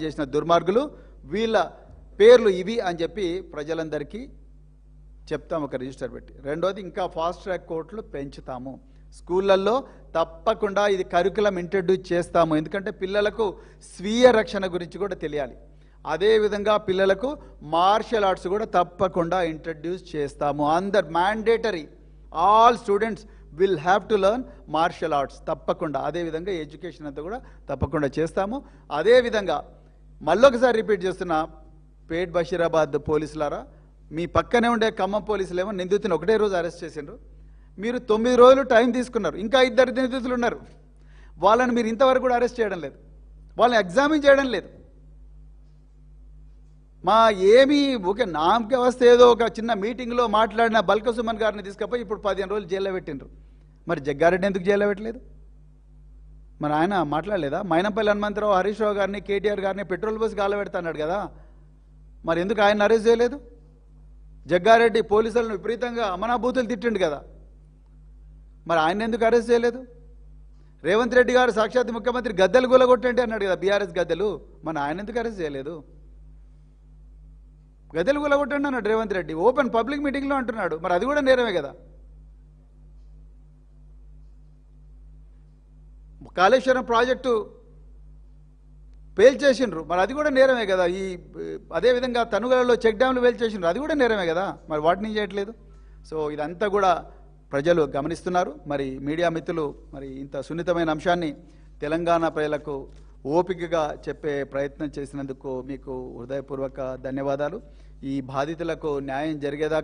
చేసిన దుర్మార్గులు వీళ్ళ పేర్లు ఇవి అని చెప్పి ప్రజలందరికీ చెప్తాం ఒక రిజిస్టర్ పెట్టి. రెండోది, ఇంకా ఫాస్ట్ ట్రాక్ కోర్టులు పెంచుతాము. స్కూళ్ళల్లో తప్పకుండా ఇది కరికులం ఇంట్రడ్యూస్ చేస్తాము. ఎందుకంటే పిల్లలకు స్వీయ రక్షణ గురించి కూడా తెలియాలి. అదేవిధంగా పిల్లలకు మార్షల్ ఆర్ట్స్ కూడా తప్పకుండా ఇంట్రడ్యూస్ చేస్తాము. అందరు mandatory, all students will have to learn martial arts తప్పకుండా. అదేవిధంగా ఎడ్యుకేషన్ అంతా కూడా తప్పకుండా చేస్తాము. అదేవిధంగా మళ్ళొకసారి రిపీట్ చేస్తున్నా, పేట్ బషీరాబాద్ పోలీసులారా, మీ పక్కనే ఉండే ఖమ్మం పోలీసులు ఏమో నిందితుని ఒకటే రోజు అరెస్ట్ చేసిండ్రు. మీరు 9 రోజులు టైం తీసుకున్నారు. ఇంకా 2 నిందితులు ఉన్నారు. వాళ్ళని మీరు ఇంతవరకు కూడా అరెస్ట్ చేయడం లేదు, వాళ్ళని ఎగ్జామిన్ చేయడం లేదు. మా ఏమి ఓకే నామకే వస్తే ఏదో ఒక చిన్న మీటింగ్లో మాట్లాడిన బల్క సుమన్ గారిని తీసుకపోయి ఇప్పుడు 15 రోజులు జైల్లో పెట్టిండ్రు. మరి జగ్గారెడ్డి ఎందుకు జైల్లో పెట్టలేదు? మరి ఆయన మాట్లాడలేదా? మైనంపల్లి హనుమంతరావు, హరీష్ రావు గారిని, కేటీఆర్ గారిని పెట్రోల్ పోసి గాలబెడతాన్నాడు కదా, మరి ఎందుకు ఆయన అరెస్ట్ చేయలేదు? జగ్గారెడ్డి పోలీసులను విపరీతంగా అమనాభూతులు తిట్టిండు కదా, మరి ఆయన ఎందుకు అరెస్ట్ చేయలేదు? రేవంత్ రెడ్డి గారు సాక్షాత్ ముఖ్యమంత్రి గద్దెలు కూలగొట్టండి అన్నాడు కదా, బీఆర్ఎస్ గద్దెలు, మరి ఆయన ఎందుకు అరెస్ట్ చేయలేదు? గద్దెలు కూలగొట్టండి అన్నాడు రేవంత్ రెడ్డి, ఓపెన్ పబ్లిక్ మీటింగ్లో అంటున్నాడు. మరి అది కూడా నేరమే కదా. కాళేశ్వరం ప్రాజెక్టు పేల్చేసిండ్రు, మరి అది కూడా నేరమే కదా. అదేవిధంగా తనుగలలో చెక్ డ్యామ్లు పేల్చేసిండ్రు, అది కూడా నేరమే కదా. మరి వాటిని చేయట్లేదు. సో ఇదంతా కూడా ప్రజలు గమనిస్తున్నారు. మరి మీడియా మిత్రులు మరి ఇంత సున్నితమైన అంశాన్ని తెలంగాణ ప్రజలకు ఓపికగా చెప్పే ప్రయత్నం చేసినందుకు మీకు హృదయపూర్వక ధన్యవాదాలు. ఈ బాధితులకు న్యాయం జరిగేదాకా